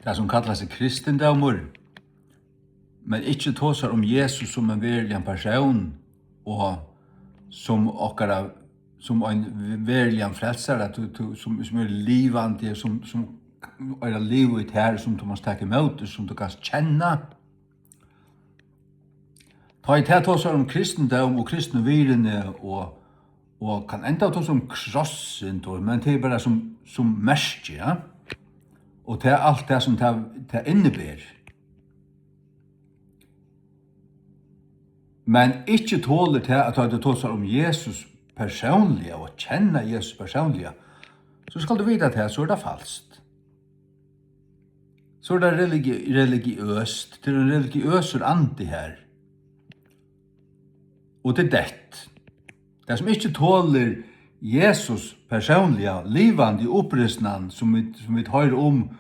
det som kallar seg kristendomur, men ikke tåsar om Jesus som en verlig person, og som en verlig frelsare, som livande, som er livet her, som du måste ta emot, som du kan känna. Ta i tåsar om kristendom og kristne virene, og kan enda tåsar om krossen, men det er bare som merke, ja? Og det er alt det som det innebærer. Men ikke tåler til at du tåsar om Jesus personlig, og kjenner Jesus personlig, så skal du vite at så er det falskt. Så er det religiøst, det er en religiøser ande her. Og det er det som ikke tåler Jesus personlig, livande i opprystningen som vi hører om,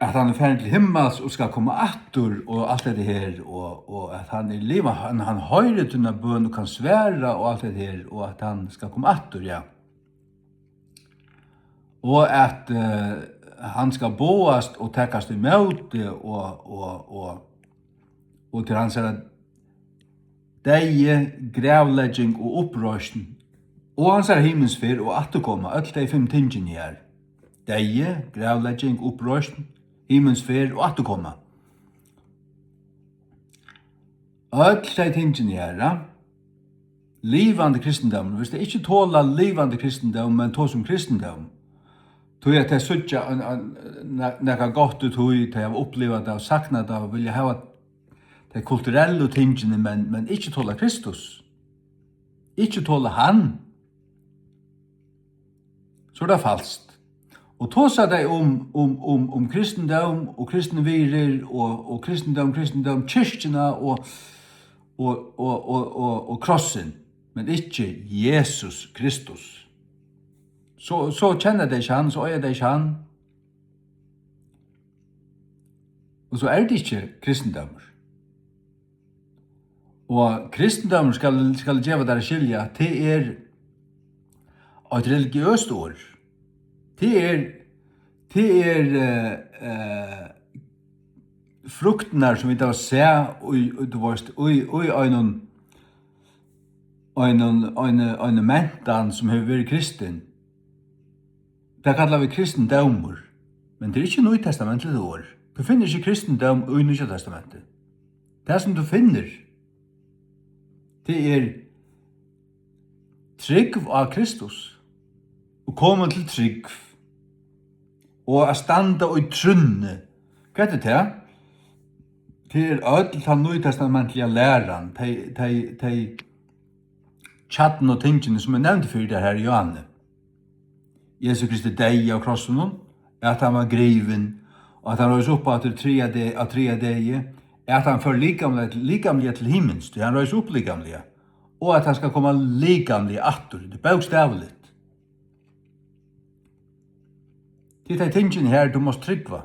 at han er ferdig til himmels og skal komme atter og alt det her, og at han er livet, han hører til denne bøn og kan svære og alt det her, og at han skal komme atter, ja. Og at han skal boast og tekast imot og til han sier deie, grævlegging og opprørsning, og han sier himmelsfyr og atterkomma, alt de 5 tingene her. Deie, grævlegging, opprørsning, himmelsfyr og atterkomma. Alt de tingene her, ja. Livande kristendom, hvis det ikke tåler livande kristendom, men tål som kristendom, tog jeg til suttja nekka godt ut hui, til jeg har opplevet det og sakna det, og vilja hava de kulturelle tingene, men ikke tåla Kristus. Ikke tåla han. Så er det falskt. Og tåsa deg om kristendom, og kristne virer, og kristendom, kyrkjena, og krossen, men ikke Jesus Kristus. Så kjenner de ikke han, så øyer de ikke han. Og så er det ikke kristendommer. Og kristendommer skal gjøre dere skilja, det er et religiøst ord. Det er fruktene som vi da ser i en mentan som har vært kristen. Det kallar vi kristendommer, men det er ikke Nye testamentlige ord. Du finner ikke kristendom i Nye testamentet. Det som du finner, det er trygg av Kristus, og komme til trygg, og å standa i trunne. Hva er det? Det er alt den Nye testamentlige læren, de chatten og tingene som nevnt for det her i Johanne. Jesus Kristi deg av krossen, at han var griven, og at han røys opp av tre deg, at han får likamlige til himmels, han røys opp likamlige, og at han skal komme likamlige atter, det er bokstavligt. Det er tingene her du måste tryggva.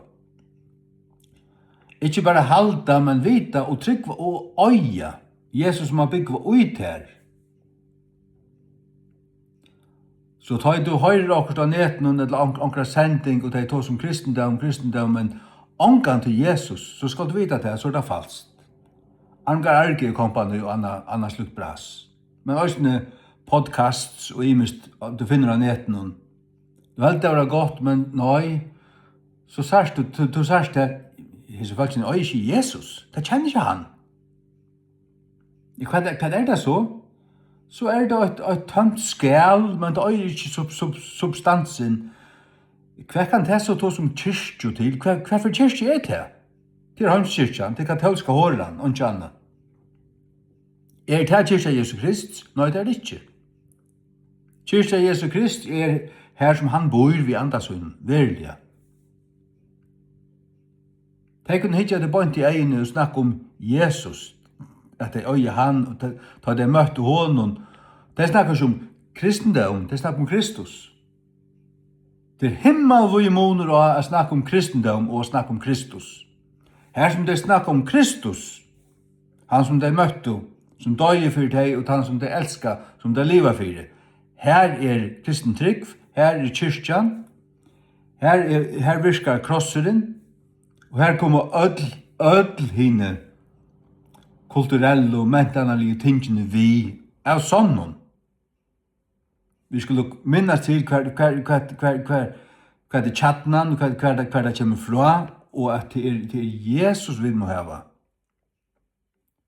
Ikke bare halda, men vita og tryggva og øya Jesus som har byggva ut her. Så tar du høyre akkurat av neten eller ankra sending og tar som kristendom, men angan til Jesus, så skal du vite at det, så er det falskt. Angar erge kompani og anna slutt bras. Men også podcasts og imest du finner av neten. Du heldt det var godt, men nei, så sørst du sørst det, hese folk sin, ikke Jesus, det kjenner ikke han. Hva er det så? Så er det et tømt skæl, men det er ikke substansen. Hva kan det så ta som kyrkjo til? Hva for kyrkjo er det? Det er Hamskyrkjan, det er katolska hårland, og ikke annet. Er det kyrkja Jesu Krist? Nei, det er det ikke. Kyrkja Jesu Krist er her som han bor ved andasunnen, verlig. De kunne hitja det bort i egnet og snakke om Jesus, at de øye han, og ta de møtte honom. De snakker ikke om kristendom, de snakker om Kristus. Det er himmel hvor måneder å snakke om kristendom og snakke om Kristus. Her som de snakker om Kristus, han som de møtte, som døye for deg, og han som de elsker, som de lever for deg. Her er kristen trygg, her er kyrkjan, Her virkar krosseren, og her kommer öll hine kulturelle og mentanalige tingene vi av sånn. Vi skulle minnas til hva det tjattnan, hva det kommer fra, og at det er Jesus vi må hava.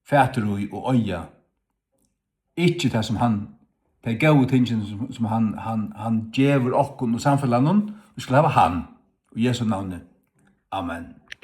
Fæterui og øya. Ikke det som det gode tingene som han djever okkon og samfellan, vi skulle hava han, og Jesu navnet. Amen.